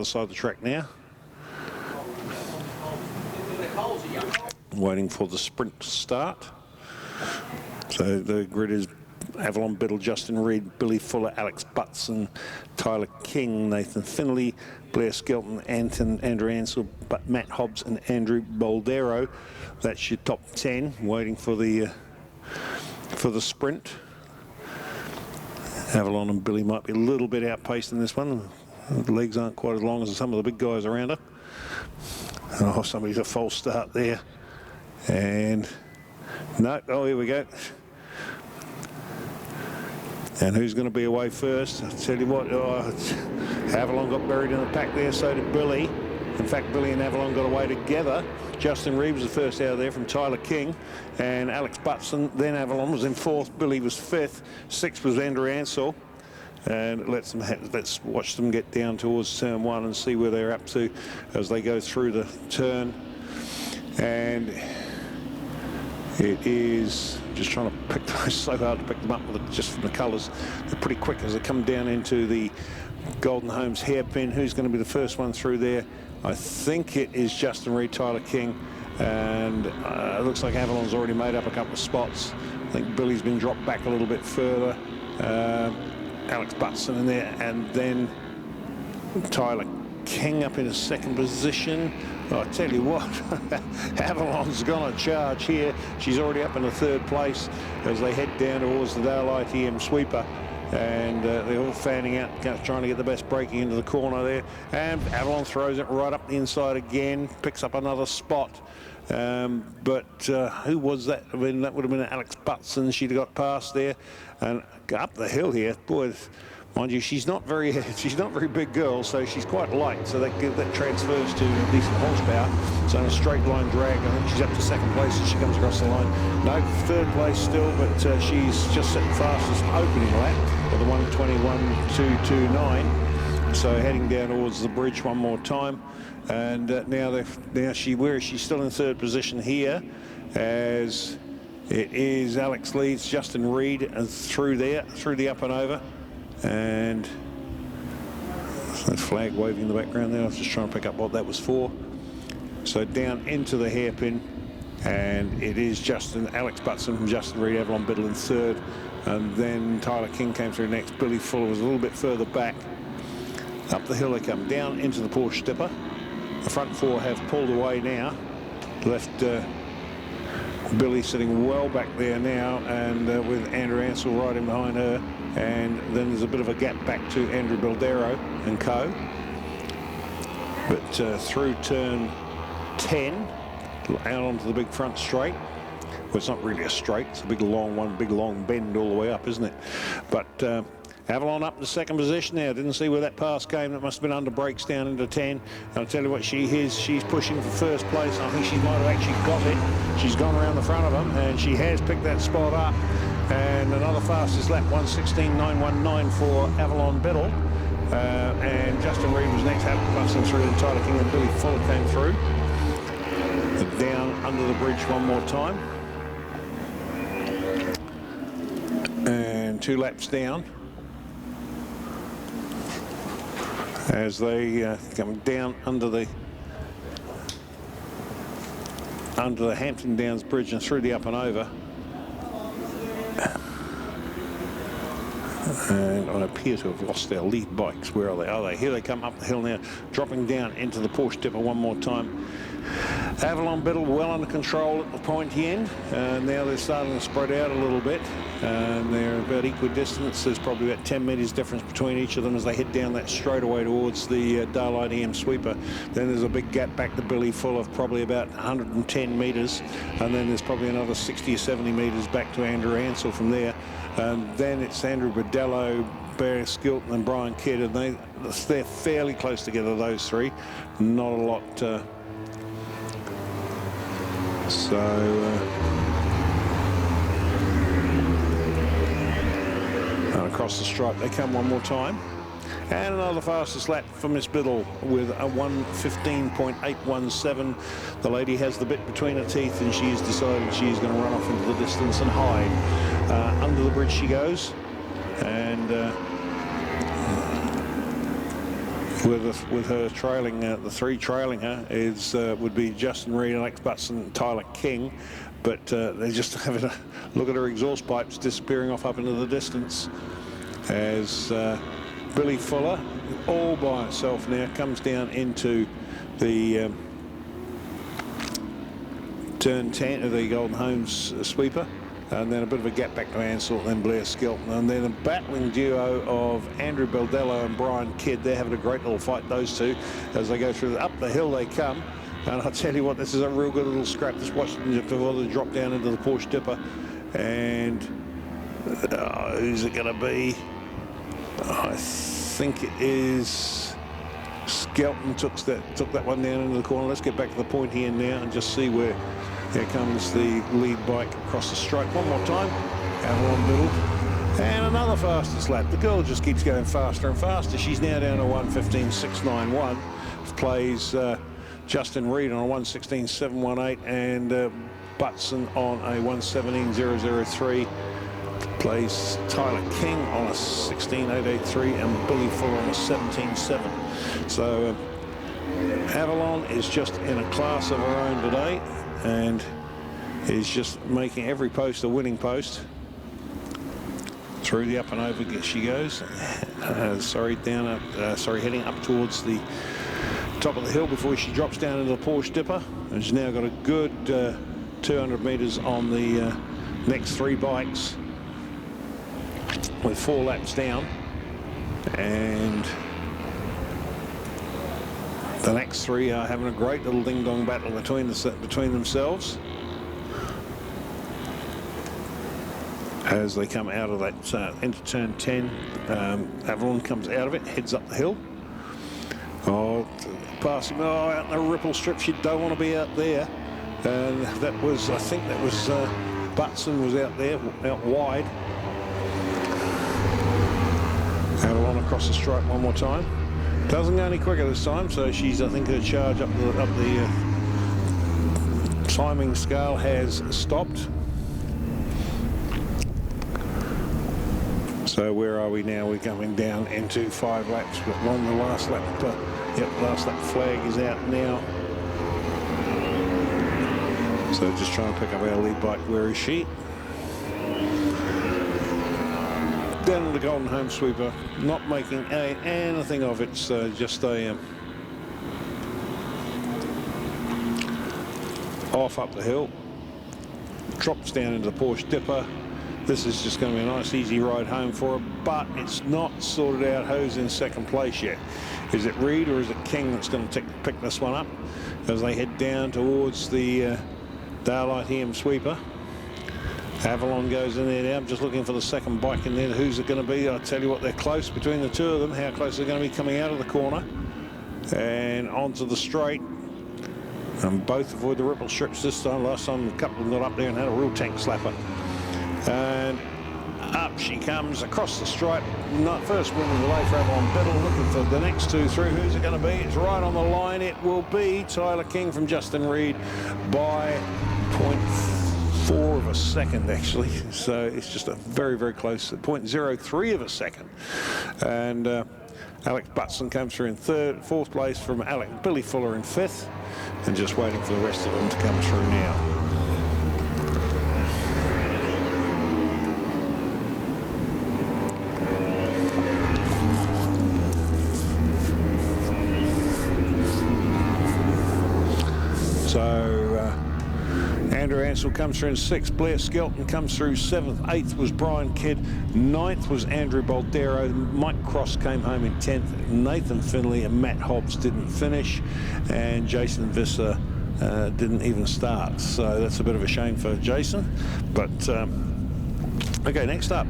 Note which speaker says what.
Speaker 1: other side of the track now. Waiting for the sprint to start. So the grid is Avalon Biddle, Justin Reed, Billy Fuller, Alex Butson, Tyler King, Nathan Finley, Blair Skelton, Andrew Ansell, Matt Hobbs and Andrew Boldero. That's your top 10 waiting for the sprint. Avalon and Billy might be a little bit outpaced in this one. The legs aren't quite as long as some of the big guys around her. Oh, somebody's a false start there. And no, oh, here we go. And who's going to be away first? I'll tell you what, Avalon got buried in the pack there, so did Billy. In fact, Billy and Avalon got away together. Justin Reed was the first out of there from Tyler King, and Alex Butson. Then Avalon was in fourth, Billy was fifth, sixth was Andrew Ansell. And let's watch them get down towards turn one and see where they're up to as they go through the turn. And it is just trying to pick them. It's so hard to pick them up with just from the colours. They're pretty quick as they come down into the Golden Homes hairpin. Who's going to be the first one through there? I think it is Justin Reed, Tyler King, and it looks like Avalon's already made up a couple of spots. I think Billy's been dropped back a little bit further. Alex Butson in there, and then Tyler King up in a second position. Oh, I tell you what, Avalon's gonna charge here. She's already up in the third place as they head down towards the Daylight EM sweeper. And they're all fanning out, trying to get the best braking into the corner there. And Avalon throws it right up the inside again, picks up another spot. But who was that? I mean, that would have been Alex Butson. She'd have got past there and up the hill here. Boy, mind you, she's not very big girl, so she's quite light. So that transfers to decent horsepower. So in a straight line drag, I think she's up to second place as she comes across the line. No, third place still, but she's just set the fastest opening lap with a 1:21.229. So heading down towards the bridge one more time. And now she's still in third position here, as it is Alex leads Justin Reed through the up and over, and that flag waving in the background there. I was just trying to pick up what that was for. So down into the hairpin, and it is Alex Butson from Justin Reed, Avalon Biddle in third, and then Tyler King came through next. Billy Fuller was a little bit further back. Up the hill they come, down into the Porsche Stipper. The front four have pulled away now. Left Billy sitting well back there now, and with Andrew Ansell right in behind her. And then there's a bit of a gap back to Andrew Boldero and co. But through turn 10, out onto the big front straight. Well, it's not really a straight, it's a big long one, big long bend all the way up, isn't it? But Avalon up to second position now. Didn't see where that pass came. That must have been under brakes down into 10. And I'll tell you what, she's pushing for first place. I think she might have actually got it. She's gone around the front of them, and she has picked that spot up. And another fastest lap, 1:16.919 for Avalon Biddle. And Justin Reed was next, passing through, and Tyler King and Billy Fuller came through. Down under the bridge one more time. And 2 laps down. As they come down under the Hampton Downs Bridge and through the up and over. And I appear to have lost our lead bikes. Where are they? Oh, here they come up the hill now, dropping down into the Porsche Dipper one more time. Avalon Biddle well under control at the pointy end. Now they're starting to spread out a little bit. And they're about equidistant. There's probably about 10 metres difference between each of them as they head down that straightaway towards the Daylight EM sweeper. Then there's a big gap back to Billy Full of probably about 110 metres. And then there's probably another 60 or 70 metres back to Andrew Ansell from there. And then it's Andrew Bordello, Barry Skilton and Brian Kidd, and they're fairly close together, those three. Not a lot. Across the stripe they come one more time. And another fastest lap for Miss Biddle with a 1:15.817. The lady has the bit between her teeth, and she's decided she's going to run off into the distance and hide. Under the bridge she goes, and with her trailing, the three trailing her is would be Justin Reed, Alex Butson, Tyler King, but they're just having a look at her exhaust pipes disappearing off up into the distance as Billy Fuller, all by itself now, comes down into the turn 10 of the Golden Homes sweeper. And then a bit of a gap back to Ansel, then Blair Skelton, and then a battling duo of Andrew Baldello and Brian Kidd. They're having a great little fight, those two, as they go through up the hill they come. And I'll tell you what, this is a real good little scrap. Just watch them before they drop down into the Porsche Dipper. And who's it going to be? I think it is Skelton took that one down into the corner. Let's get back to the point here now and just see where. Here comes the lead bike across the straight one more time. Avalon Biddle. And another fastest lap. The girl just keeps going faster and faster. She's now down to 1:15.691. Plays Justin Reed on a 1:16.718 and Butson on a 1:17.003. Plays Tyler King on a 16.883 and Billy Fuller on a 17.7. So Avalon is just in a class of her own today, and is just making every post a winning post. Through the up and over she goes. Heading up towards the top of the hill before she drops down into the Porsche Dipper. And she's now got a good 200 metres on the next three bikes with 4 laps down. And the next three are having a great little ding-dong battle between themselves as they come out of that into turn 10. Avalon comes out of it, heads up the hill. Passing out in the ripple strip. She don't want to be out there. And that was, I think that was Butson was out there, out wide. Avalon across the stripe one more time. Doesn't go any quicker this time, so she's, I think, her charge up the timing scale has stopped. So where are we now? We're coming down into 5 laps, but the last lap. Last lap flag is out now. So just trying to pick up our lead bike. Where is she? Down in the Golden Home sweeper, not making anything of it. So just a off up the hill, drops down into the Porsche Dipper. This is just going to be a nice easy ride home for her, but it's not sorted out who's in second place yet. Is it Reed or is it King that's going to pick this one up as they head down towards the Daylight EM sweeper? Avalon goes in there now. I'm just looking for the second bike in there. Who's it going to be? I'll tell you what, they're close between the two of them. How close they're going to be coming out of the corner and onto the straight. And both avoid the ripple strips this time. Last time a couple of them got up there and had a real tank slapper. And up she comes across the stripe. First win of the day for Avalon Biddle. Looking for the next two through. Who's it going to be? It's right on the line. It will be Tyler King from Justin Reed by 0.4 of a second, actually. So it's just a very, very close, 0.03 of a second. And Alex Butson comes through in fourth place from Billy Fuller in 5th, and just waiting for the rest of them to come through now. So Andrew Ansel comes through in 6th, Blair Skelton comes through 7th, 8th was Brian Kidd, 9th was Andrew Baldero, Mike Cross came home in 10th, Nathan Finley and Matt Hobbs didn't finish, and Jason Visser didn't even start. So that's a bit of a shame for Jason. But okay, next up.